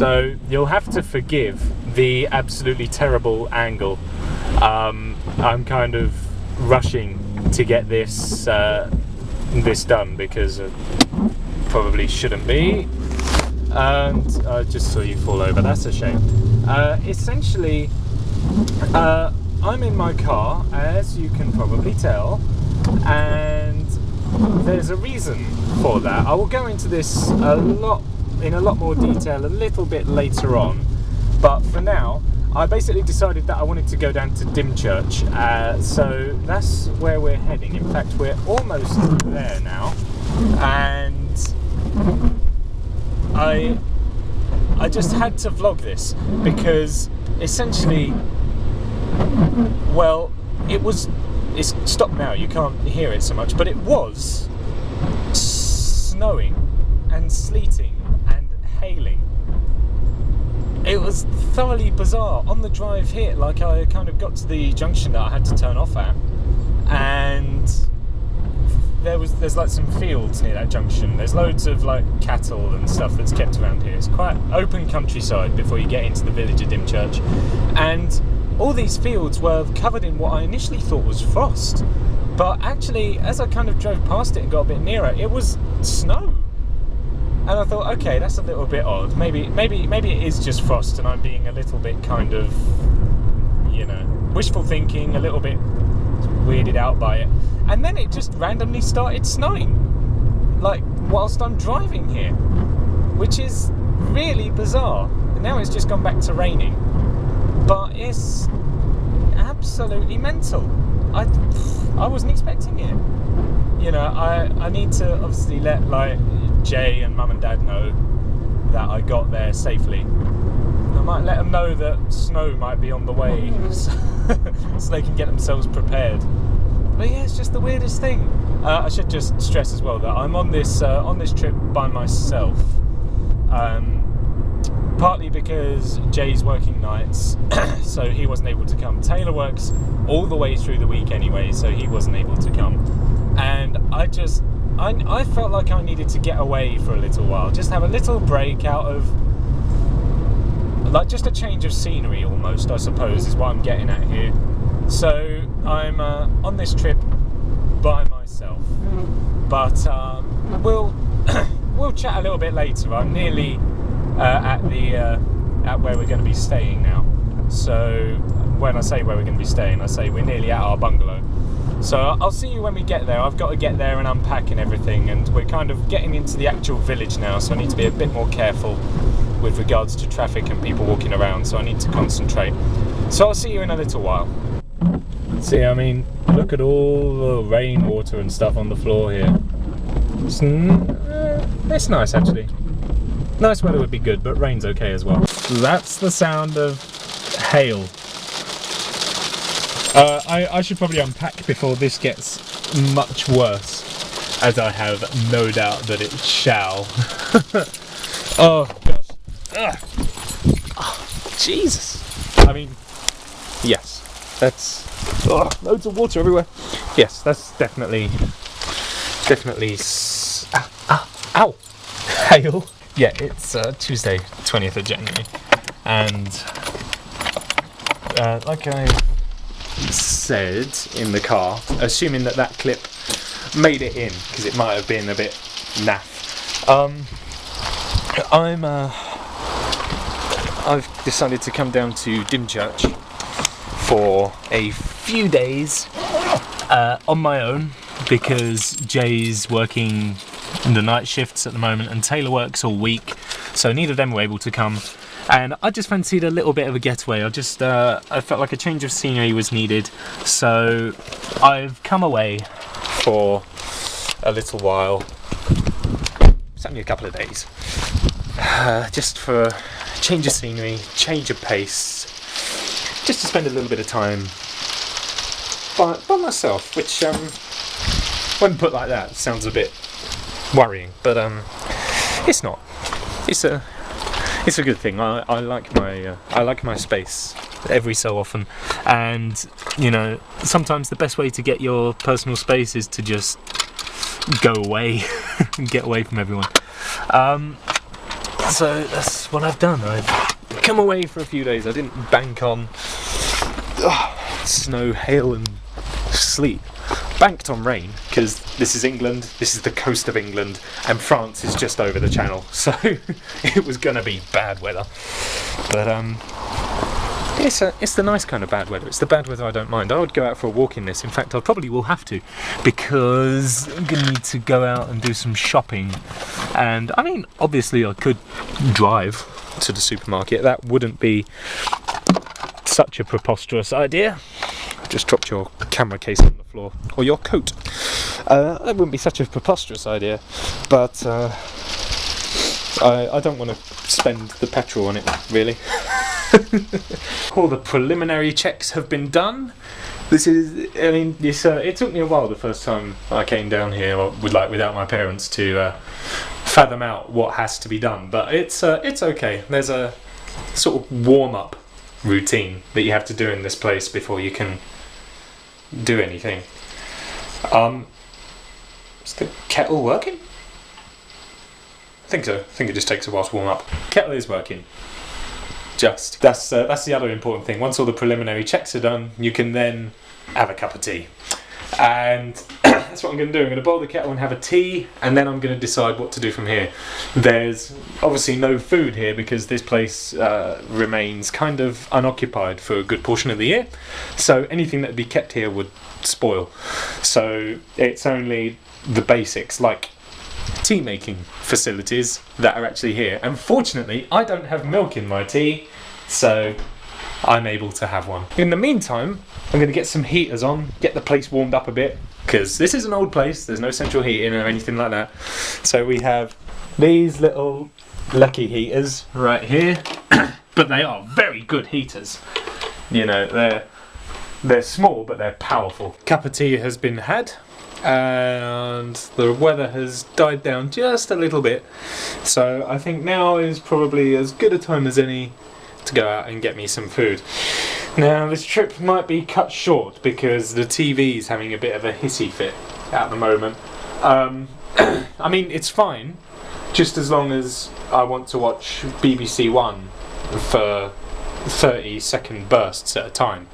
So you'll have to forgive the absolutely terrible angle. I'm kind of rushing to get this this done because it probably shouldn't be, and I just saw you fall over. That's a shame. Essentially, I'm in my car, as you can probably tell, and there's a reason for that. I will go into this in a lot more detail a little bit later on, but for now I basically decided that I wanted to go down to Dymchurch, so that's where we're heading. In fact, we're almost there now, and I just had to vlog this because essentially, well, it's stopped now, you can't hear it so much, but it was snowing and sleeting and hailing. It was thoroughly bizarre. On the drive here, like, I kind of got to the junction that I had to turn off at, and there's like some fields near that junction. There's loads of like cattle and stuff that's kept around here. It's quite open countryside before you get into the village of Dymchurch, and all these fields were covered in what I initially thought was frost, but actually, as I kind of drove past it and got a bit nearer, it was snow. And I thought, okay, that's a little bit odd. Maybe it is just frost, and I'm being a little bit kind of, you know, wishful thinking, a little bit weirded out by it. And then it just randomly started snowing, like whilst I'm driving here, which is really bizarre. And now it's just gone back to raining, but it's absolutely mental. I wasn't expecting it. You know, I need to obviously let like Jay and Mum and Dad know that I got there safely. I might let them know that snow might be on the way, so they can get themselves prepared. But yeah, it's just the weirdest thing. I should just stress as well that I'm on this trip by myself. Partly because Jay's working nights, so he wasn't able to come. Taylor works all the way through the week anyway, so he wasn't able to come. And I felt like I needed to get away for a little while, just have a little break out of, like, just a change of scenery almost, I suppose, is what I'm getting at here. So I'm on this trip by myself, but we'll chat a little bit later. I'm nearly at where we're going to be staying now. So when I say where we're going to be staying, I say we're nearly at our bungalow. So I'll see you when we get there. I've got to get there and unpack and everything, and we're kind of getting into the actual village now, so I need to be a bit more careful with regards to traffic and people walking around, so I need to concentrate. So I'll see you in a little while. See, I mean, look at all the rainwater and stuff on the floor here. It's nice, actually. Nice weather would be good, but rain's okay as well. That's the sound of hail. I should probably unpack before this gets much worse, as I have no doubt that it shall. Oh gosh. Ugh. Oh, Jesus. I mean, yes, that's loads of water everywhere. Yes, that's definitely ow, hail. Yeah, it's Tuesday, 20th of January, and like I said in the car, assuming that clip made it in, because it might have been a bit naff, I've decided to come down to Dymchurch for a few days on my own, because Jay's working the night shifts at the moment and Taylor works all week, so neither of them were able to come, and I just fancied a little bit of a getaway. I felt like a change of scenery was needed, so I've come away for a little while. It's only a couple of days, just for a change of scenery, change of pace, just to spend a little bit of time by myself, which when put like that sounds a bit worrying, but it's not. It's a good thing. I like my space every so often, and you know, sometimes the best way to get your personal space is to just go away and get away from everyone. So that's what I've done. I've come away for a few days. I didn't bank on snow, hail and sleet. Banked on rain, because this is England, this is the coast of England, and France is just over the channel, so it was gonna be bad weather. But it's the nice kind of bad weather. It's the bad weather I don't mind. I would go out for a walk in this. In fact, I probably will have to, because I'm gonna need to go out and do some shopping. And I mean, obviously I could drive to the supermarket. That wouldn't be such a preposterous idea. Just dropped your camera case on the floor, or your coat. That wouldn't be such a preposterous idea, but I don't want to spend the petrol on it, really. All the preliminary checks have been done. This is, I mean, it took me a while the first time I came down here, without my parents, to fathom out what has to be done. But it's okay. There's a sort of warm-up routine that you have to do in this place before you can do anything. Is the kettle working? I think so. I think it just takes a while to warm up. Kettle is working. That's the other important thing. Once all the preliminary checks are done, you can then have a cup of tea. And that's what I'm going to do. I'm going to boil the kettle and have a tea, and then I'm going to decide what to do from here. There's obviously no food here because this place remains kind of unoccupied for a good portion of the year, so anything that would be kept here would spoil. So it's only the basics, like tea making facilities, that are actually here. And fortunately, I don't have milk in my tea, so I'm able to have one. In the meantime, I'm going to get some heaters on, get the place warmed up a bit, because this is an old place, there's no central heating or anything like that. So we have these little lucky heaters right here, but they are very good heaters. You know, they're small, but they're powerful. Cup of tea has been had, and the weather has died down just a little bit. So I think now is probably as good a time as any to go out and get me some food. Now this trip might be cut short because the TV's having a bit of a hissy fit at the moment. I mean, it's fine, just as long as I want to watch BBC One for 30-second bursts at a time,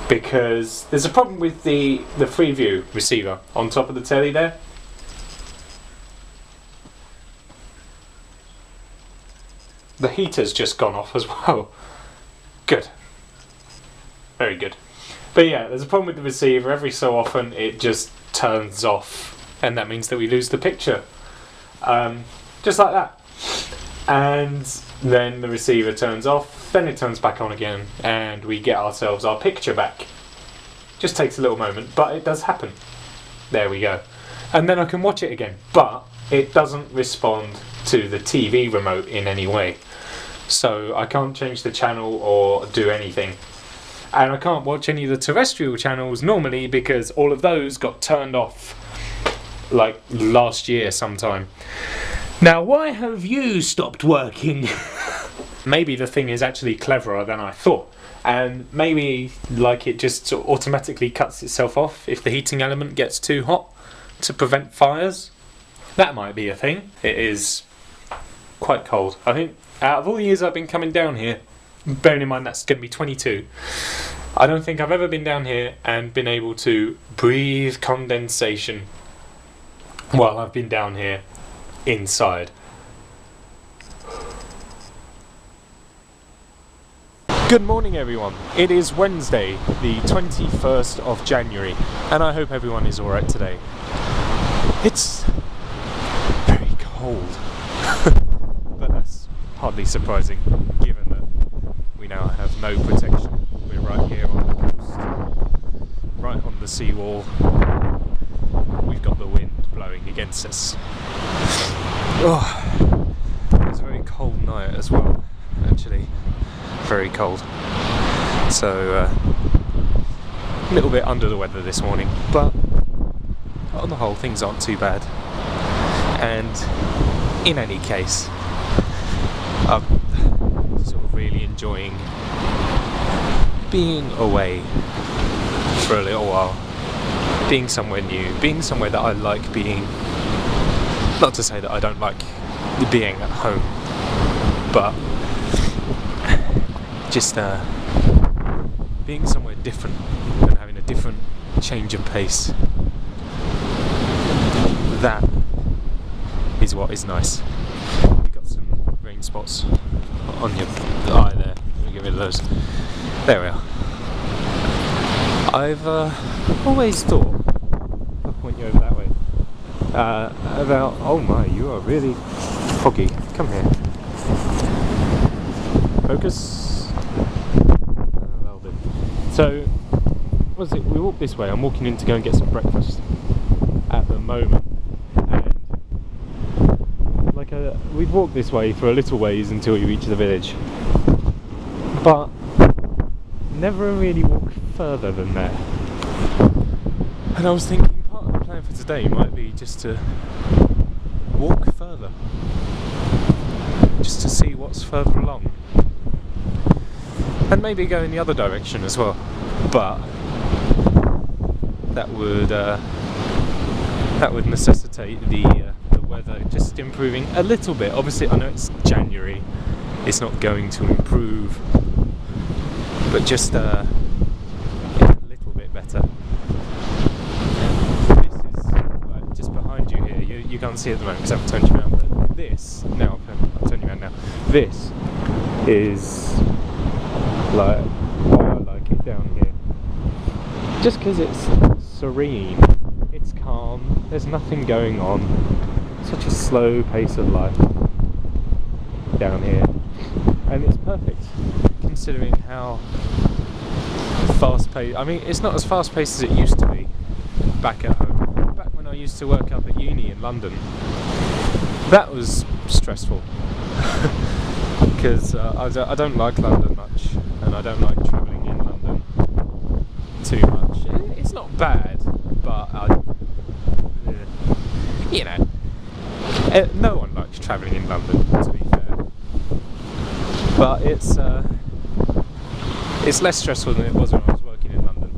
because there's a problem with the Freeview receiver on top of the telly there. The heater's just gone off as well. Good. Very good. But yeah, there's a problem with the receiver. Every so often it just turns off, and that means that we lose the picture. Just like that. And then the receiver turns off, then it turns back on again, and we get ourselves our picture back. Just takes a little moment, but it does happen. There we go. And then I can watch it again, but it doesn't respond to the TV remote in any way. So I can't change the channel or do anything. And I can't watch any of the terrestrial channels normally because all of those got turned off like last year sometime. Now, why have you stopped working? Maybe the thing is actually cleverer than I thought, and maybe like it just sort of automatically cuts itself off if the heating element gets too hot to prevent fires. That might be a thing. It is quite cold. I think out of all the years I've been coming down here, bearing in mind that's going to be 22, I don't think I've ever been down here and been able to breathe condensation while I've been down here inside. Good morning everyone. It is Wednesday, the 21st of January, and I hope everyone is alright today. It's very cold, but that's hardly surprising given that we now have no protection. We're right here on the coast, right on the seawall. We've got the wind blowing against us. Oh, it was a very cold night as well, actually. Very cold. So, a little bit under the weather this morning, but on the whole, things aren't too bad. And in any case, I'm sort of really enjoying being away for a little while, being somewhere new, being somewhere that I like being. Not to say that I don't like being at home, but just being somewhere different and having a different change of pace, that is what is nice. You've got some rain spots on your eye there. Let me get rid of those. There we are. I've always thought, I'll point you over that way, about, oh my, you are really foggy. Come here. Focus. Well then. So, what was it? We walked this way. I'm walking in to go and get some breakfast at the moment. And like we'd walk this way for a little ways until you reach the village. But never really walk further than that. And I was thinking part of the plan for today might be just to walk further. Just to see what's further along. And maybe go in the other direction as well. But that would necessitate the weather just improving a little bit. Obviously I know it's January, it's not going to improve, but just a little bit better. This is just behind you here. You can't see it at the moment because I haven't turned you around, but this, now I'll turn you around now. This is like, oh, I like it down here. Just because it's serene, it's calm, there's nothing going on. Such a slow pace of life down here. And it's perfect, considering how fast-paced. I mean, it's not as fast-paced as it used to be back at home. Back when I used to work up at uni in London, that was stressful. Because I don't like London much, and I don't like travelling in London too much. It's not bad, but you know, no one likes travelling in London, to be fair. But it's less stressful than it was when I was working in London.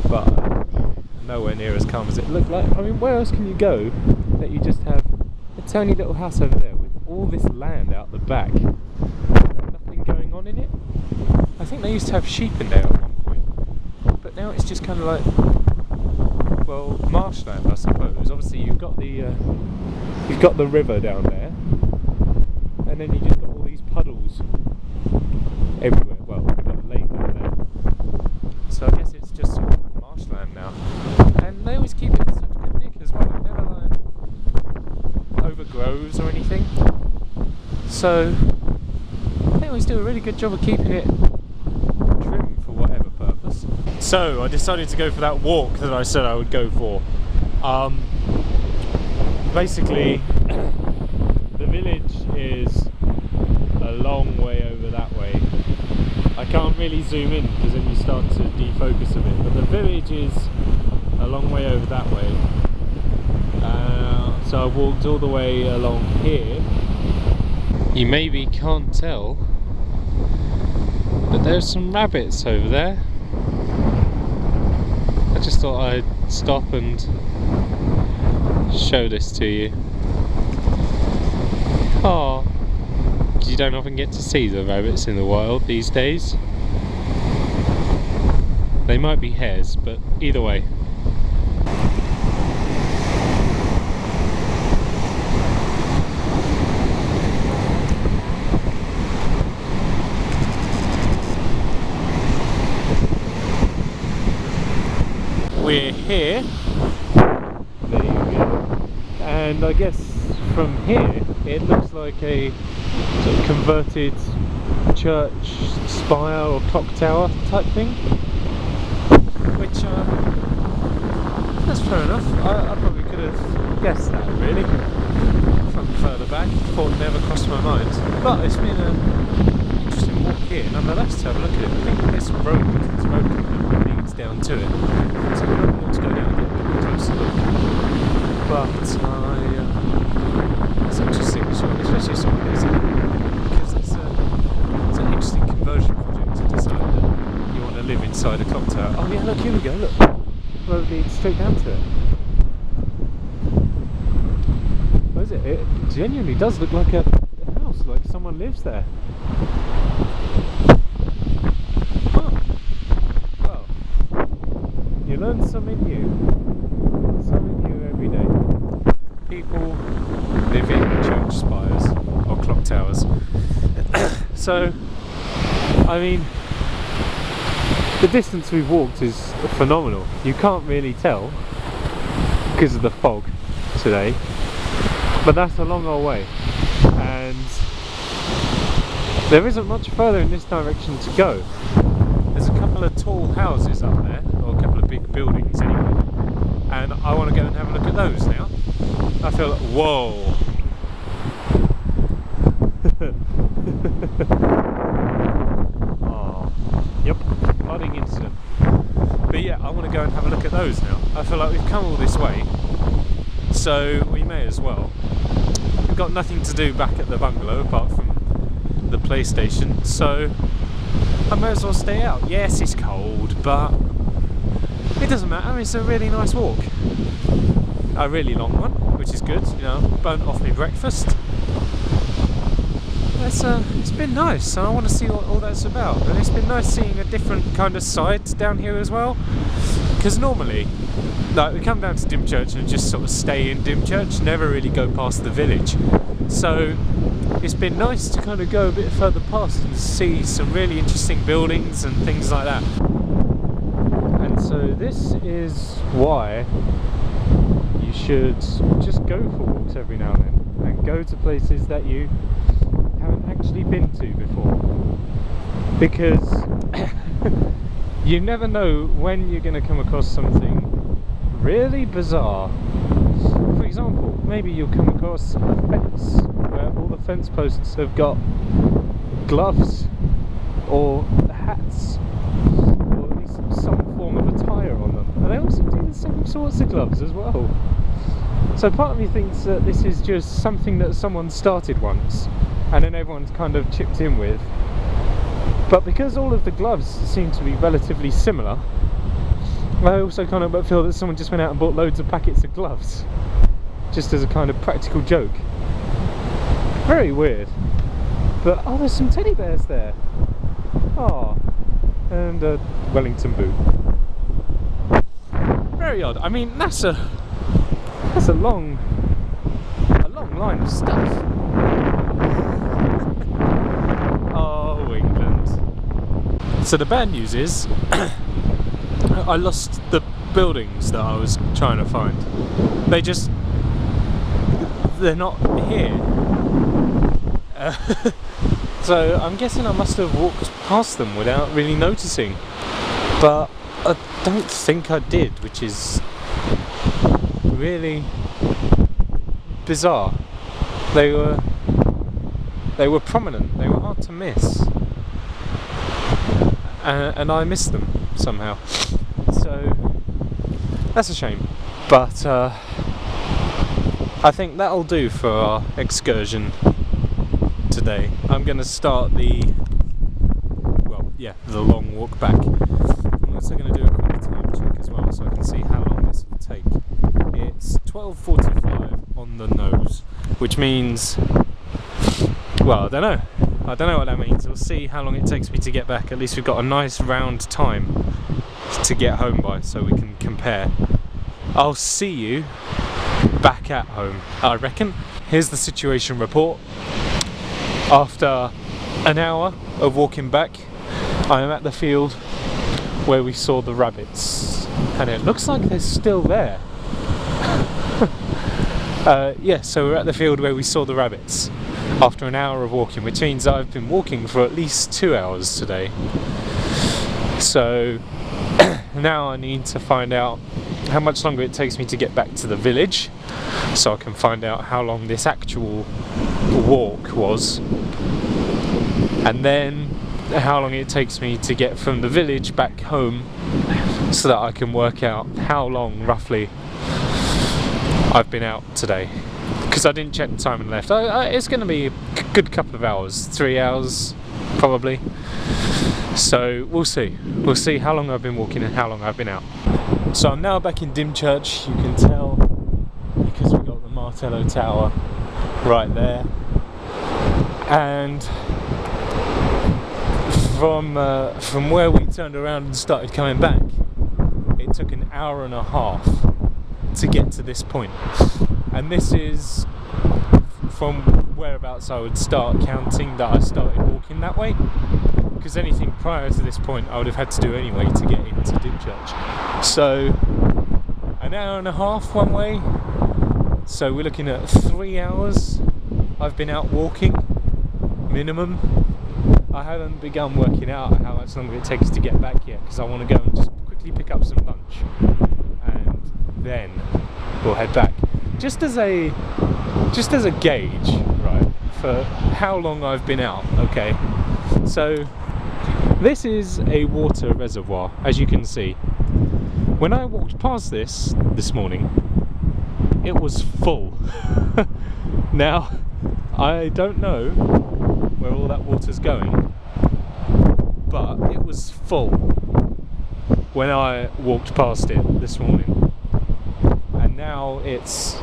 But nowhere near as calm as it looked like. I mean, where else can you go that you just have a tiny little house over there with all this land out the back, nothing going on in it? I think they used to have sheep in there at one point, but now it's just kind of like, well, marshland, I suppose. Obviously you've got the river down there, and then you just got all these puddles everywhere. Well, we've got a lake over there, so I guess it's just marshland now. And they always keep it in such good nick as well. It never like overgrows or anything. So they always do a really good job of keeping it trim for whatever purpose. So I decided to go for that walk that I said I would go for. Basically, the village is a long way over that way. I can't really zoom in because then you start to defocus a bit, but the village is a long way over that way. So I walked all the way along here. You maybe can't tell, but there's some rabbits over there. I just thought I'd stop and show this to you. Oh, you don't often get to see the rabbits in the wild these days. They might be hares, but either way. We're here, there you go, and I guess from here it looks like a sort of converted church spire or clock tower type thing, which that's fair enough. I probably could have guessed that really from further back, thought it never crossed my mind, but it's been an interesting walk here nonetheless to have a look at it. I think this road leads down to it, so we don't want to go down and get a bit closer look, but it's interesting, especially something like this, because it's an interesting conversion project to decide that you want to live inside a clock tower. Oh yeah, look, here we go, look, the road leads straight down to it. What is it? It genuinely does look like a house, someone lives there. Huh. Well, you learn something new. Something new every day. People live in church spires or clock towers. So, I mean, the distance we've walked is phenomenal. You can't really tell because of the fog today, but that's a long old way, and there isn't much further in this direction to go. There's a couple of tall houses up there, or a couple of big buildings anyway, and I want to go and have a look at those now. I feel like, whoa. Oh, yep, flooding incident. But yeah, I want to go and have a look at those now. I feel like we've come all this way, so we may as well. We've got nothing to do back at the bungalow apart from the PlayStation, so I may as well stay out. Yes, it's cold, but it doesn't matter. It's a really nice walk. A really long one, which is good. You know, burnt off my breakfast. It's been nice, so I want to see what all that's about. And it's been nice seeing a different kind of side down here as well. Because normally, like, we come down to Dymchurch and just sort of stay in Dymchurch, never really go past the village. So it's been nice to kind of go a bit further past and see some really interesting buildings and things like that. And so this is why you should just go for walks every now and then, and go to places that you haven't actually been to before, because you never know when you're going to come across something really bizarre. For example, maybe you'll come across a fence where all the fence posts have got gloves or hats, or at least some form of attire on them, and they also do the same sorts of gloves as well. So part of me thinks that this is just something that someone started once and then everyone's kind of chipped in with. But because all of the gloves seem to be relatively similar, I also kind of feel that someone just went out and bought loads of packets of gloves, just as a kind of practical joke. Very weird. But oh, there's some teddy bears there. Oh, and a Wellington boot. Very odd. I mean, that's a long line of stuff. Oh, England. So the bad news is I lost the buildings that I was trying to find. They're not here. So I'm guessing I must have walked past them without really noticing, but I don't think I did, which is really bizarre. They were prominent, they were hard to miss, and I missed them somehow, so that's a shame. But I think that'll do for our excursion today. I'm going to start the long walk back. I'm also going to do a quick time check as well, so I can see how long this will take. It's 12:45 on the nose, which means, well, I don't know what that means. We'll see how long it takes me to get back. At least we've got a nice round time to get home by, so we can compare. I'll see you back at home, I reckon. Here's the situation report. After an hour of walking back, I am at the field where we saw the rabbits, and it looks like they're still there. So we're at the field where we saw the rabbits after an hour of walking, which means I've been walking for at least 2 hours today. So now I need to find out how much longer it takes me to get back to the village, so I can find out how long this actual walk was, and then how long it takes me to get from the village back home, so that I can work out how long roughly I've been out today, because I didn't check the time and left. It's going to be a good couple of hours, 3 hours probably, so we'll see how long I've been walking and how long I've been out. So I'm now back in Dymchurch. You can tell because we've got the Martello Tower right there, and from where we turned around and started coming back, it took an hour and a half to get to this point. And this is from whereabouts I would start counting that I started walking that way, because anything prior to this point I would have had to do anyway to get into Dymchurch. So an hour and a half one way, so we're looking at 3 hours I've been out walking minimum. I haven't begun working out how much longer it takes to get back yet, because I want to go and just quickly pick up some lunch and then we'll head back, just as a gauge, right, for how long I've been out. Okay, so this is a water reservoir, as you can see. When I walked past this morning, it was full. Now, I don't know where all that water's going, but it was full when I walked past it this morning, and now it's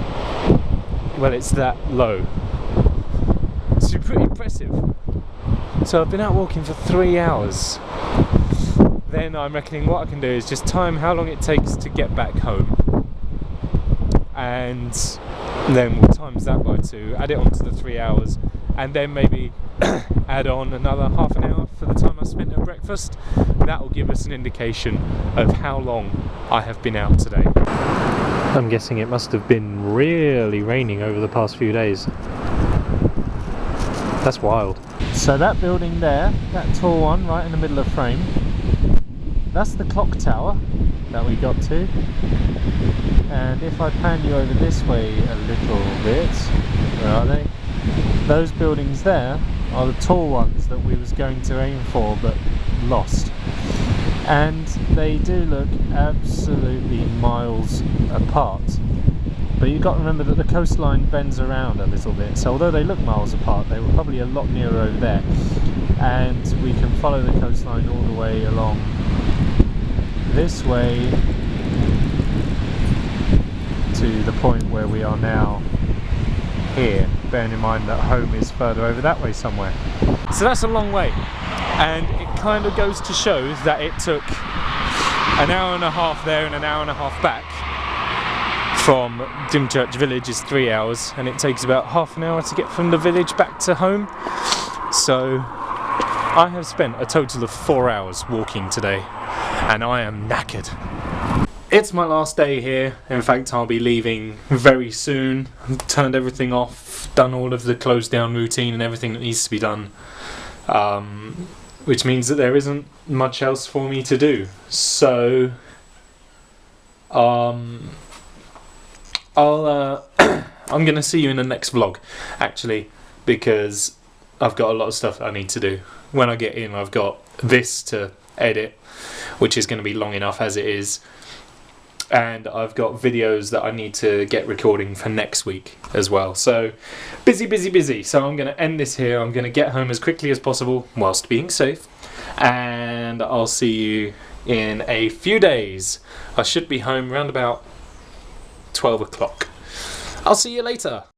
that low. It's pretty impressive. So I've been out walking for 3 hours. Then I'm reckoning what I can do is just time how long it takes to get back home, and then we'll times that by 2, add it onto the 3 hours, and then maybe add on another half an hour for the time I spent at breakfast. That will give us an indication of how long I have been out today. I'm guessing it must have been really raining over the past few days. That's wild. So that building there, that tall one right in the middle of frame, that's the clock tower that we got to. And if I pan you over this way a little bit, where are they? Those buildings there are the tall ones that we was going to aim for but lost. And they do look absolutely miles apart. But you've got to remember that the coastline bends around a little bit, so although they look miles apart, they were probably a lot nearer over there. And we can follow the coastline all the way along this way to the point where we are now here, bearing in mind that home is further over that way somewhere. So that's a long way, and it kind of goes to show that it took an hour and a half there and an hour and a half back. From Dymchurch village is 3 hours, and it takes about half an hour to get from the village back to home. So I have spent a total of 4 hours walking today, and I am knackered. It's my last day here. In fact, I'll be leaving very soon. I've turned everything off, done all of the close down routine and everything that needs to be done, which means that there isn't much else for me to do. So I'm gonna see you in the next vlog, actually, because I've got a lot of stuff I need to do. When I get in, I've got this to edit, which is going to be long enough as it is, and I've got videos that I need to get recording for next week as well. So busy. So I'm going to end this here. I'm going to get home as quickly as possible whilst being safe, and I'll see you in a few days. I should be home around about 12 o'clock. I'll see you later.